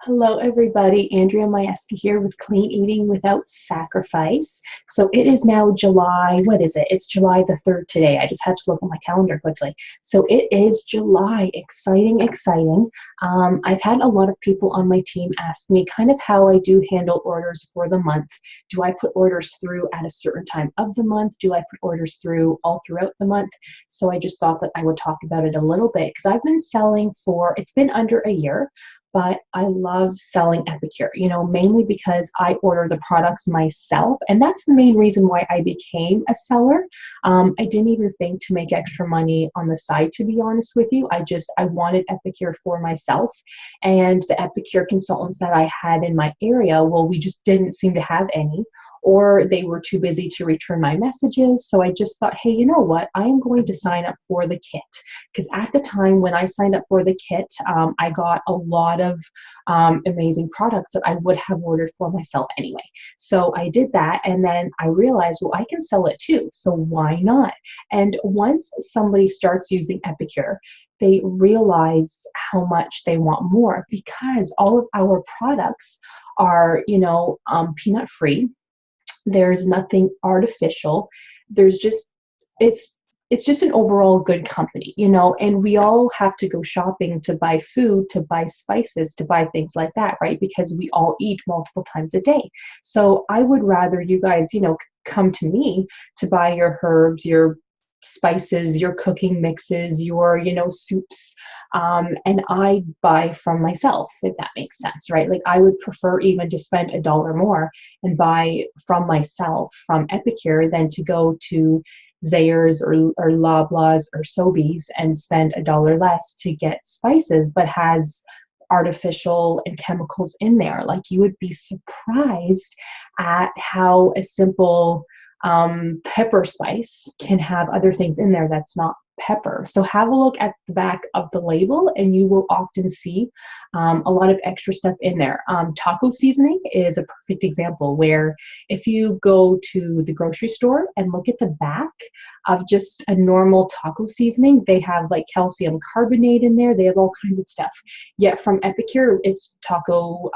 Hello, everybody. Andrea Majewski here with Clean Eating Without Sacrifice. So it is now July. What is it? It's July the 3rd today. I just had to look at my calendar quickly. So it is July. Exciting, exciting. I've had a lot of people on my team ask me kind of how I do handle orders for the month. Do I put orders through at a certain time of the month? Do I put orders through all throughout the month? So I just thought that I would talk about it a little bit because I've been selling it's been under a year. But I love selling Epicure, mainly because I order the products myself. And that's the main reason why I became a seller. I didn't even think to make extra money on the side, to be honest with you. I wanted Epicure for myself. And the Epicure consultants that I had in my area, well, we just didn't seem to have any, or they were too busy to return my messages. So I just thought, hey, you know what? I am going to sign up for the kit. Because at the time when I signed up for the kit, I got a lot of amazing products that I would have ordered for myself anyway. So I did that, and then I realized, well, I can sell it too. So why not? And once somebody starts using Epicure, they realize how much they want more because all of our products are, peanut free. There's nothing artificial. There's just, it's just an overall good company, and we all have to go shopping to buy food, to buy spices, to buy things like that, right? Because we all eat multiple times a day. So I would rather you guys, come to me to buy your herbs, your spices, your cooking mixes, your, soups, and I buy from myself, if that makes sense, right? Like I would prefer even to spend $1 more and buy from myself from Epicure than to go to Zayre's or Loblaws or Sobeys and spend $1 less to get spices, but has artificial and chemicals in there. Like you would be surprised at how a simple pepper spice can have other things in there that's not pepper. So have a look at the back of the label and you will often see a lot of extra stuff in there. Taco seasoning is a perfect example where if you go to the grocery store and look at the back of just a normal taco seasoning, they have like calcium carbonate in there. They have all kinds of stuff. Yet from Epicure, it's taco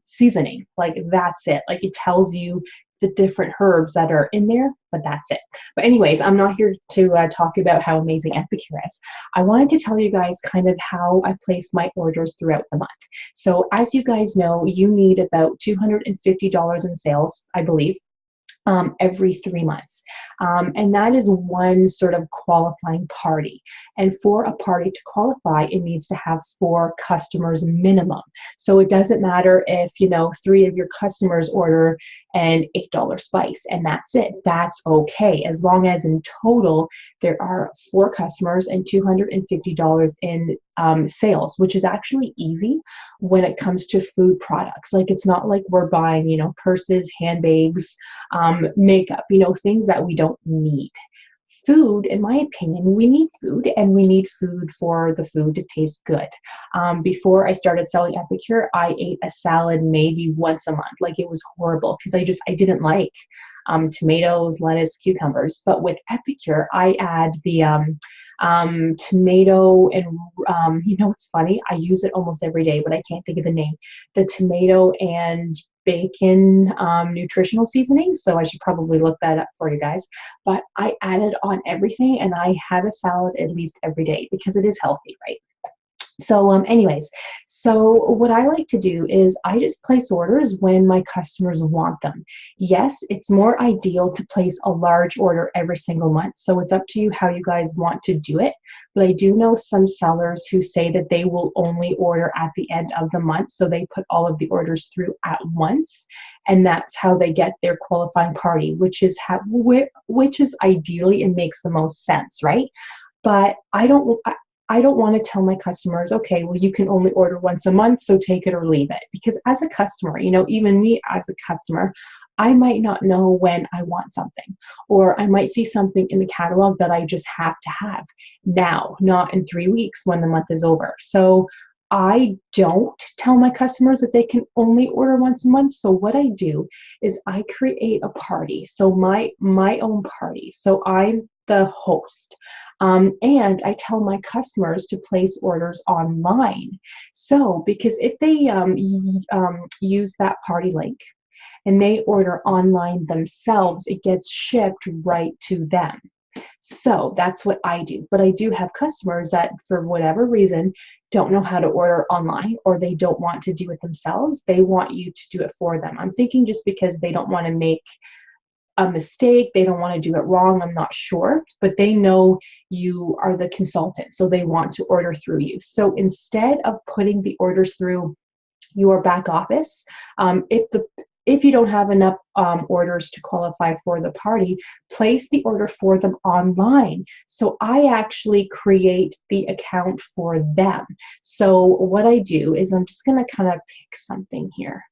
seasoning. Like that's it. Like it tells you the different herbs that are in there, but that's it. But anyways, I'm not here to talk about how amazing Epicure is. I wanted to tell you guys kind of how I place my orders throughout the month. So as you guys know, you need about $250 in sales, I believe, every 3 months. And that is one sort of qualifying party. And for a party to qualify, it needs to have 4 customers minimum. So it doesn't matter if, 3 of your customers order an $8 spice and that's it. That's okay. As long as in total, there are 4 customers and $250 in sales, which is actually easy when it comes to food products. Like it's not like we're buying, purses, handbags, makeup, things that we don't need. Food, in my opinion, we need food and we need food for the food to taste good. Before I started selling Epicure, I ate a salad maybe once a month. Like it was horrible because I didn't like tomatoes, lettuce, cucumbers. But with Epicure, I add the tomato and it's funny, I use it almost every day, but I can't think of the name. The tomato and bacon nutritional seasoning. So I should probably look that up for you guys. But I add it on everything and I have a salad at least every day because it is healthy, right? So anyways, so what I like to do is I just place orders when my customers want them. Yes, it's more ideal to place a large order every single month. So it's up to you how you guys want to do it. But I do know some sellers who say that they will only order at the end of the month. So they put all of the orders through at once. And that's how they get their qualifying party, which is ideally, it makes the most sense, right? But I don't want to tell my customers, okay, well, you can only order once a month, so take it or leave it. Because as a customer, even me as a customer, I might not know when I want something, or I might see something in the catalog that I just have to have now, not in 3 weeks when the month is over. So I don't tell my customers that they can only order once a month. So what I do is I create a party. So my own party. So I the host. And I tell my customers to place orders online. So, because if they use that party link and they order online themselves, it gets shipped right to them. So that's what I do. But I do have customers that, for whatever reason, don't know how to order online, or they don't want to do it themselves. They want you to do it for them. I'm thinking just because they don't want to make a mistake, they don't want to do it wrong, I'm not sure, but they know you are the consultant, so they want to order through you. So instead of putting the orders through your back office, if you don't have enough orders to qualify for the party, place the order for them online. So I actually create the account for them. So what I do is, I'm just going to kind of pick something here.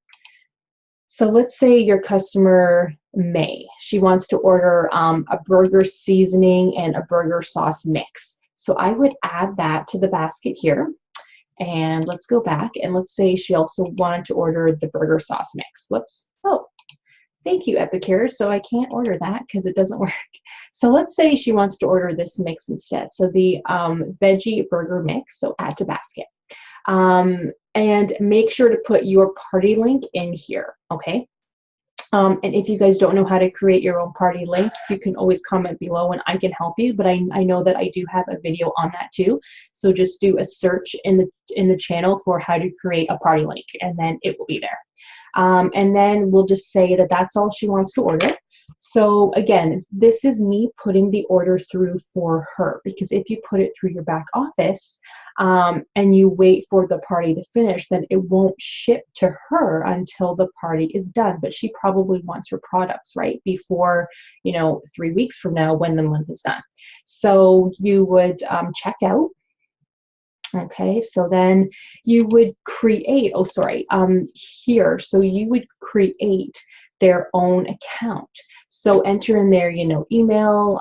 So let's say your customer May, she wants to order a burger seasoning and a burger sauce mix. So I would add that to the basket here. And let's go back, and let's say she also wanted to order the burger sauce mix. Whoops. Oh, thank you, Epicure. So I can't order that because it doesn't work. So let's say she wants to order this mix instead. So the veggie burger mix, so add to basket. And make sure to put your party link in here, okay? And if you guys don't know how to create your own party link, you can always comment below and I can help you, but I know that I do have a video on that too. So just do a search in the channel for how to create a party link, and then it will be there. And then we'll just say that that's all she wants to order. So again, this is me putting the order through for her, because if you put it through your back office and you wait for the party to finish, then it won't ship to her until the party is done. But she probably wants her products right before, 3 weeks from now when the month is done. So you would check out. Okay, so then you would create, here, so you would create their own account. So enter in their, email,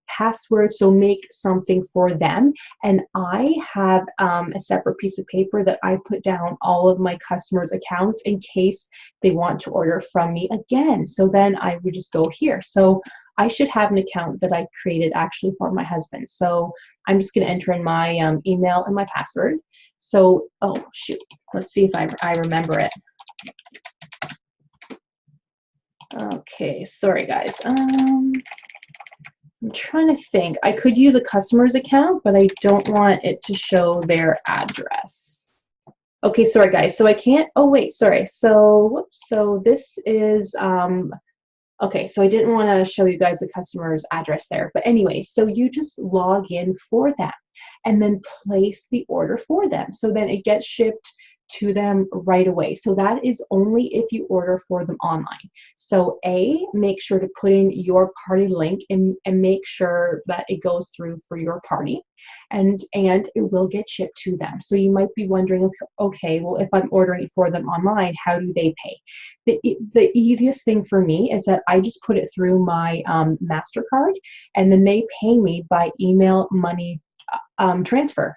password, so make something for them. And I have a separate piece of paper that I put down all of my customers' accounts in case they want to order from me again. So then I would just go here. So I should have an account that I created actually for my husband. So I'm just going to enter in my email and my password. So, oh shoot, let's see if I remember it. Okay, sorry guys. I'm trying to think. I could use a customer's account, but I don't want it to show their address. Okay, sorry guys. So I can't, oh wait, sorry. So, whoops, so this is, okay, so I didn't want to show you guys the customer's address there. But anyway, so you just log in for them and then place the order for them. So then it gets shipped to them right away. So that is only if you order for them online. So make sure to put in your party link and make sure that it goes through for your party, and it will get shipped to them. So you might be wondering, okay, well, if I'm ordering for them online, how do they pay? The easiest thing for me is that I just put it through my MasterCard, and then they pay me by email money transfer.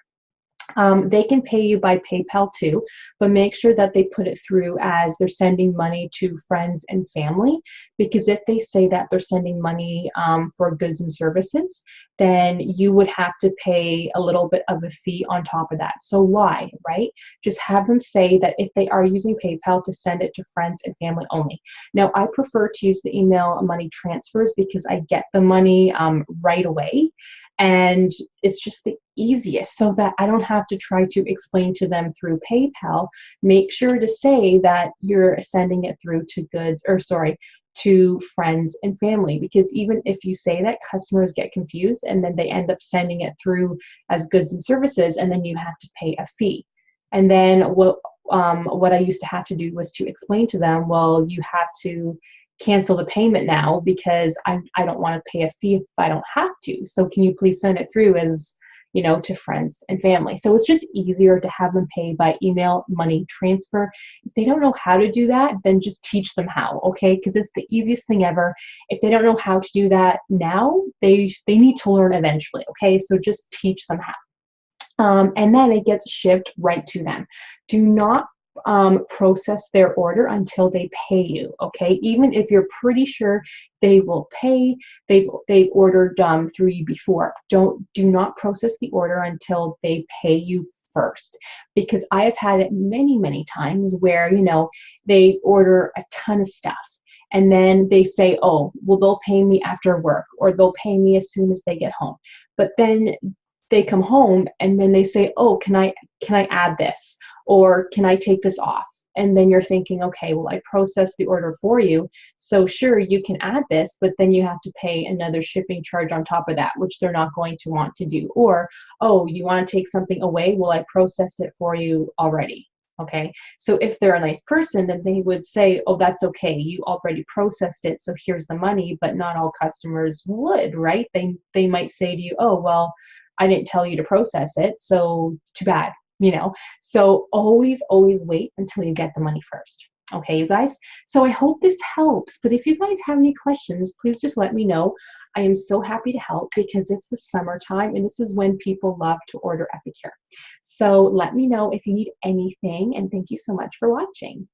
They can pay you by PayPal too, but make sure that they put it through as they're sending money to friends and family, because if they say that they're sending money for goods and services, then you would have to pay a little bit of a fee on top of that. So why, right? Just have them say that if they are using PayPal, to send it to friends and family only. Now, I prefer to use the email money transfers because I get the money right away. And it's just the easiest, so that I don't have to try to explain to them through PayPal. Make sure to say that you're sending it through to friends and family, because even if you say that, customers get confused and then they end up sending it through as goods and services, and then you have to pay a fee. And then what I used to have to do was to explain to them, well, you have to cancel the payment now because I don't want to pay a fee if I don't have to. So can you please send it through as, to friends and family? So it's just easier to have them pay by email money transfer. If they don't know how to do that, then just teach them how, okay? Because it's the easiest thing ever. If they don't know how to do that now, they need to learn eventually, okay? So just teach them how. And then it gets shipped right to them. Do not process their order until they pay you. Okay, even if you're pretty sure they will pay, they've ordered through you before. Do not process the order until they pay you first, because I have had it many times where, you know, they order a ton of stuff and then they say, oh, well, they'll pay me after work, or they'll pay me as soon as they get home. But then they come home and then they say, oh, can I add this, or can I take this off? And then you're thinking, okay, well, I processed the order for you, so sure, you can add this, but then you have to pay another shipping charge on top of that, which they're not going to want to do. Or, oh, you want to take something away? Well, I processed it for you already. Okay, so if they're a nice person, then they would say, oh, that's okay, you already processed it, so here's the money. But not all customers would, right? They might say to you, oh, well, I didn't tell you to process it, so too bad, you know? So always wait until you get the money first. Okay, you guys? So I hope this helps, but if you guys have any questions, please just let me know. I am so happy to help because it's the summertime and this is when people love to order Epicure. So let me know if you need anything, and thank you so much for watching.